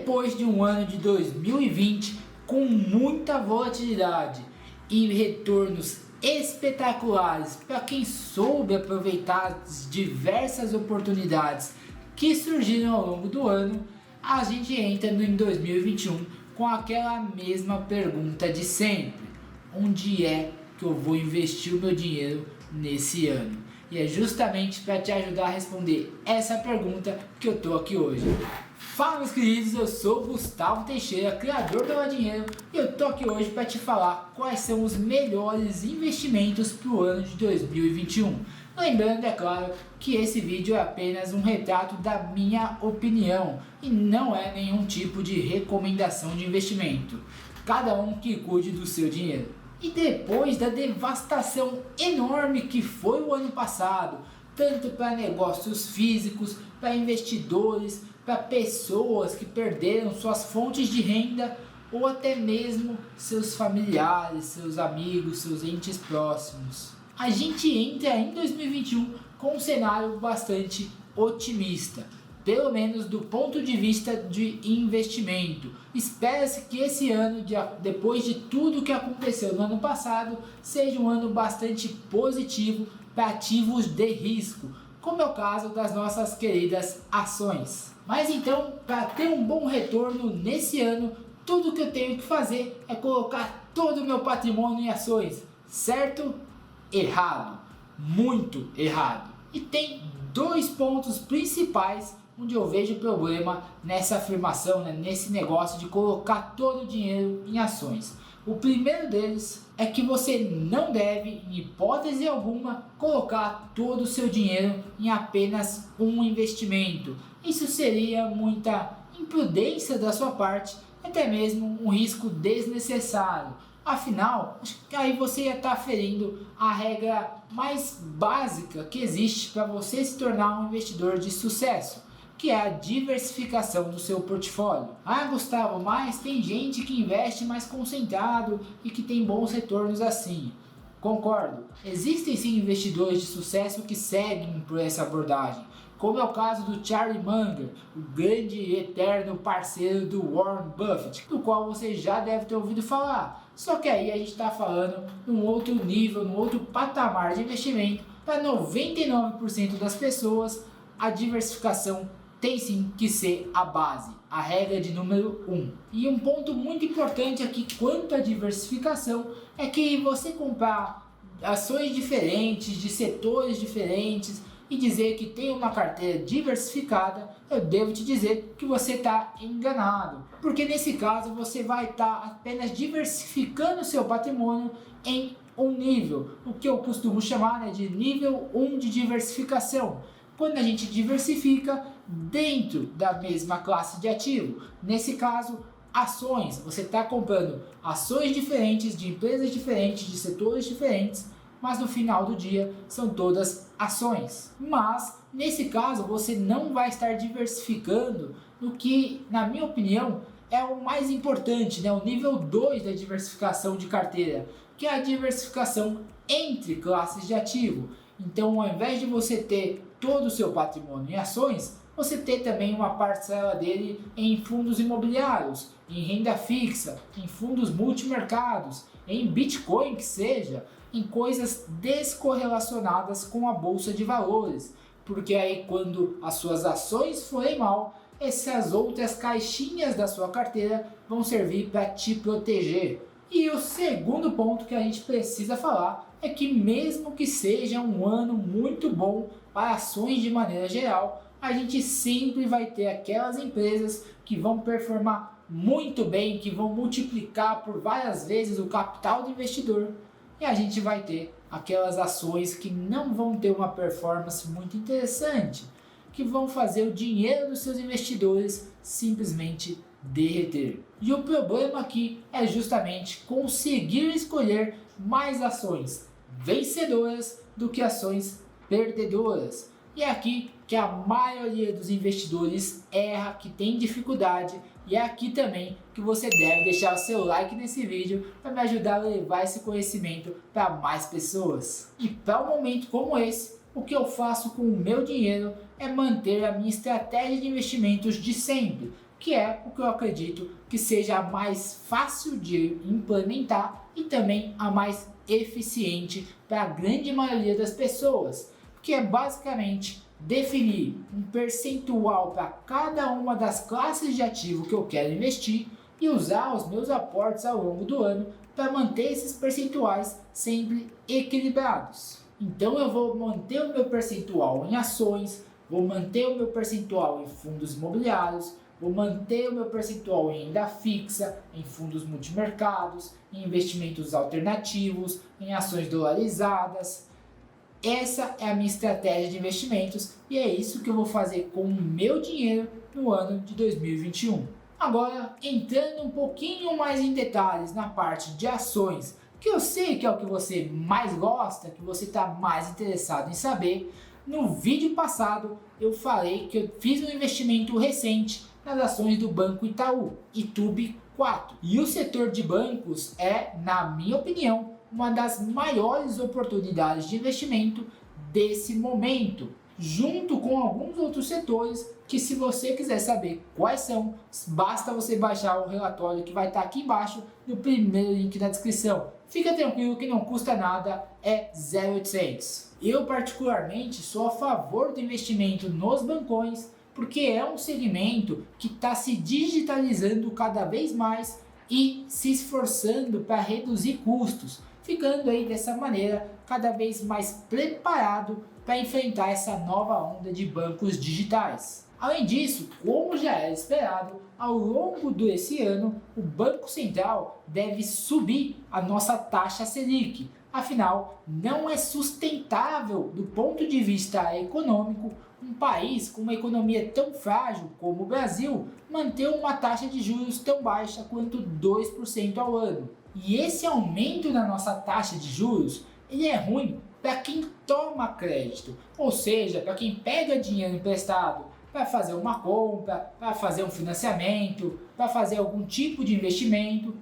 Depois de um ano de 2020 com muita volatilidade e retornos espetaculares para quem soube aproveitar as diversas oportunidades que surgiram ao longo do ano, a gente entra em 2021 com aquela mesma pergunta de sempre: onde é que eu vou investir o meu dinheiro nesse ano? E é justamente para te ajudar a responder essa pergunta que eu tô aqui hoje. Fala, meus queridos, eu sou Gustavo Teixeira, criador do Ela Dinheiro, e eu tô aqui hoje para te falar quais são os melhores investimentos para o ano de 2021. Lembrando, é claro, que esse vídeo é apenas um retrato da minha opinião e não é nenhum tipo de recomendação de investimento. Cada um que cuide do seu dinheiro. E depois da devastação enorme que foi o ano passado, tanto para negócios físicos, para investidores, para pessoas que perderam suas fontes de renda ou até mesmo seus familiares, seus amigos, seus entes próximos, a gente entra em 2021 com um cenário bastante otimista, pelo menos do ponto de vista de investimento. Espera-se que esse ano, depois de tudo que aconteceu no ano passado, seja um ano bastante positivo para ativos de risco, como é o caso das nossas queridas ações. Mas então, para ter um bom retorno nesse ano, tudo que eu tenho que fazer é colocar todo o meu patrimônio em ações, certo? Errado, muito errado. E tem dois pontos principais onde eu vejo problema nessa afirmação, nesse negócio de colocar todo o dinheiro em ações. O primeiro deles é que você não deve, em hipótese alguma, colocar todo o seu dinheiro em apenas um investimento. Isso seria muita imprudência da sua parte, até mesmo um risco desnecessário. Afinal, acho que aí você ia estar ferindo a regra mais básica que existe para você se tornar um investidor de sucesso, que é a diversificação do seu portfólio. Ah, Gustavo, mas tem gente que investe mais concentrado e que tem bons retornos assim. Concordo, existem sim investidores de sucesso que seguem por essa abordagem, como é o caso do Charlie Munger, o grande e eterno parceiro do Warren Buffett, do qual você já deve ter ouvido falar. Só que aí a gente está falando num outro nível, num outro patamar de investimento. Para 99% das pessoas, a diversificação tem sim que ser a base, a regra de número 1. E um ponto muito importante aqui quanto à diversificação é que você comprar ações diferentes, de setores diferentes, e dizer que tem uma carteira diversificada, eu devo te dizer que você está enganado. Porque nesse caso você vai estar apenas diversificando o seu patrimônio em um nível, o que eu costumo chamar de nível 1 de diversificação. Quando a gente diversifica dentro da mesma classe de ativo, nesse caso, ações, você está comprando ações diferentes, de empresas diferentes, de setores diferentes, mas no final do dia são todas ações. Mas nesse caso você não vai estar diversificando no que, na minha opinião, é o mais importante, o nível 2 da diversificação de carteira, que é a diversificação entre classes de ativo. Então, ao invés de você ter todo o seu patrimônio em ações, você ter também uma parcela dele em fundos imobiliários, em renda fixa, em fundos multimercados, em Bitcoin que seja, em coisas descorrelacionadas com a bolsa de valores, porque aí quando as suas ações forem mal, essas outras caixinhas da sua carteira vão servir para te proteger. E o segundo ponto que a gente precisa falar é que mesmo que seja um ano muito bom para ações de maneira geral, a gente sempre vai ter aquelas empresas que vão performar muito bem, que vão multiplicar por várias vezes o capital do investidor, e a gente vai ter aquelas ações que não vão ter uma performance muito interessante, que vão fazer o dinheiro dos seus investidores simplesmente derreter. E o problema aqui é justamente conseguir escolher mais ações vencedoras do que ações perdedoras. E é aqui que a maioria dos investidores erra, que tem dificuldade, e é aqui também que você deve deixar o seu like nesse vídeo para me ajudar a levar esse conhecimento para mais pessoas. E para um momento como esse, o que eu faço com o meu dinheiro é manter a minha estratégia de investimentos de sempre, que é o que eu acredito que seja a mais fácil de implementar e também a mais eficiente para a grande maioria das pessoas, que é basicamente definir um percentual para cada uma das classes de ativo que eu quero investir e usar os meus aportes ao longo do ano para manter esses percentuais sempre equilibrados. Então eu vou manter o meu percentual em ações, vou manter o meu percentual em fundos imobiliários, vou manter o meu percentual em renda fixa, em fundos multimercados, em investimentos alternativos, em ações dolarizadas. Essa é a minha estratégia de investimentos e é isso que eu vou fazer com o meu dinheiro no ano de 2021. Agora, entrando um pouquinho mais em detalhes na parte de ações, que eu sei que é o que você mais gosta, que você está mais interessado em saber, no vídeo passado eu falei que eu fiz um investimento recente nas ações do Banco Itaú, ITUB4. E o setor de bancos é, na minha opinião, uma das maiores oportunidades de investimento desse momento, junto com alguns outros setores que, se você quiser saber quais são, basta você baixar o relatório que vai estar aqui embaixo no primeiro link da descrição. Fica tranquilo que não custa nada, é 0,800. Eu particularmente sou a favor do investimento nos bancões, porque é um segmento que está se digitalizando cada vez mais e se esforçando para reduzir custos, ficando aí dessa maneira cada vez mais preparado para enfrentar essa nova onda de bancos digitais. Além disso, como já era esperado, ao longo desse ano, o Banco Central deve subir a nossa taxa Selic. Afinal, não é sustentável do ponto de vista econômico um país com uma economia tão frágil como o Brasil manter uma taxa de juros tão baixa quanto 2% ao ano. E esse aumento na nossa taxa de juros, ele é ruim para quem toma crédito, ou seja, para quem pega dinheiro emprestado para fazer uma compra, para fazer um financiamento, para fazer algum tipo de investimento,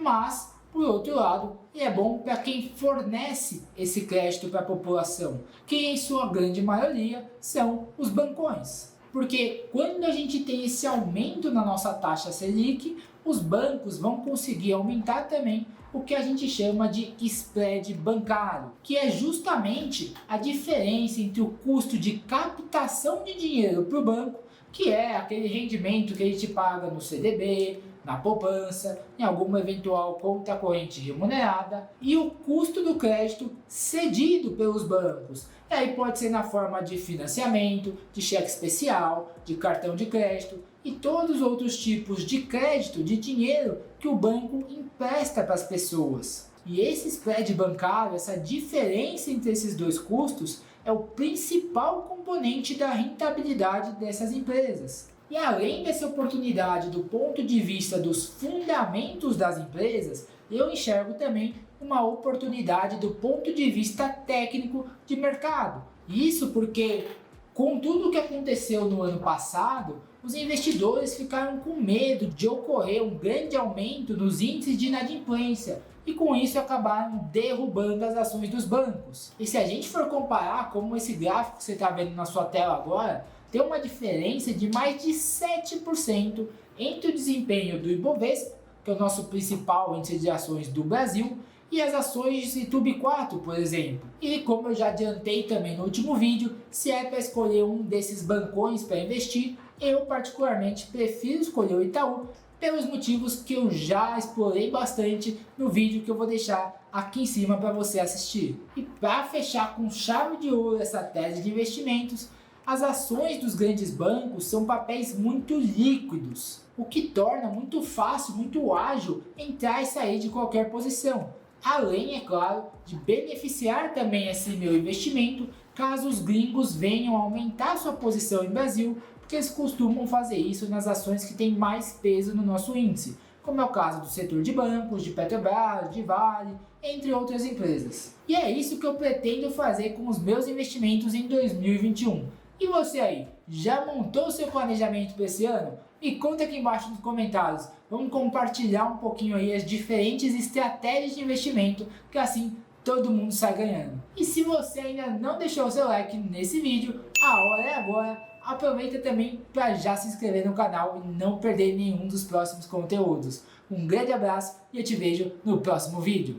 mas, por outro lado, é bom para quem fornece esse crédito para a população, que em sua grande maioria são os bancões. Porque quando a gente tem esse aumento na nossa taxa Selic, os bancos vão conseguir aumentar também o que a gente chama de spread bancário, que é justamente a diferença entre o custo de captação de dinheiro para o banco, que é aquele rendimento que a gente paga no CDB, na poupança, em alguma eventual conta corrente remunerada, e o custo do crédito cedido pelos bancos. E aí pode ser na forma de financiamento, de cheque especial, de cartão de crédito e todos os outros tipos de crédito, de dinheiro que o banco empresta para as pessoas. E esse spread bancário, essa diferença entre esses dois custos, é o principal componente da rentabilidade dessas empresas. E além dessa oportunidade do ponto de vista dos fundamentos das empresas, eu enxergo também uma oportunidade do ponto de vista técnico de mercado. Isso porque, com tudo o que aconteceu no ano passado, os investidores ficaram com medo de ocorrer um grande aumento nos índices de inadimplência e com isso acabaram derrubando as ações dos bancos. E se a gente for comparar, como esse gráfico que você está vendo na sua tela agora, tem uma diferença de mais de 7% entre o desempenho do Ibovespa, que é o nosso principal índice de ações do Brasil, e as ações de ITUB4, por exemplo. E como eu já adiantei também no último vídeo, se é para escolher um desses bancões para investir, eu particularmente prefiro escolher o Itaú, pelos motivos que eu já explorei bastante no vídeo que eu vou deixar aqui em cima para você assistir. E para fechar com chave de ouro essa tese de investimentos, as ações dos grandes bancos são papéis muito líquidos, o que torna muito fácil, muito ágil entrar e sair de qualquer posição. Além, é claro, de beneficiar também esse meu investimento caso os gringos venham a aumentar sua posição em Brasil, porque eles costumam fazer isso nas ações que têm mais peso no nosso índice, como é o caso do setor de bancos, de Petrobras, de Vale, entre outras empresas. E é isso que eu pretendo fazer com os meus investimentos em 2021. E você aí, já montou o seu planejamento para esse ano? Me conta aqui embaixo nos comentários. Vamos compartilhar um pouquinho aí as diferentes estratégias de investimento, que assim todo mundo sai ganhando. E se você ainda não deixou o seu like nesse vídeo, a hora é agora. aproveita também para já se inscrever no canal e não perder nenhum dos próximos conteúdos. Um grande abraço e eu te vejo no próximo vídeo.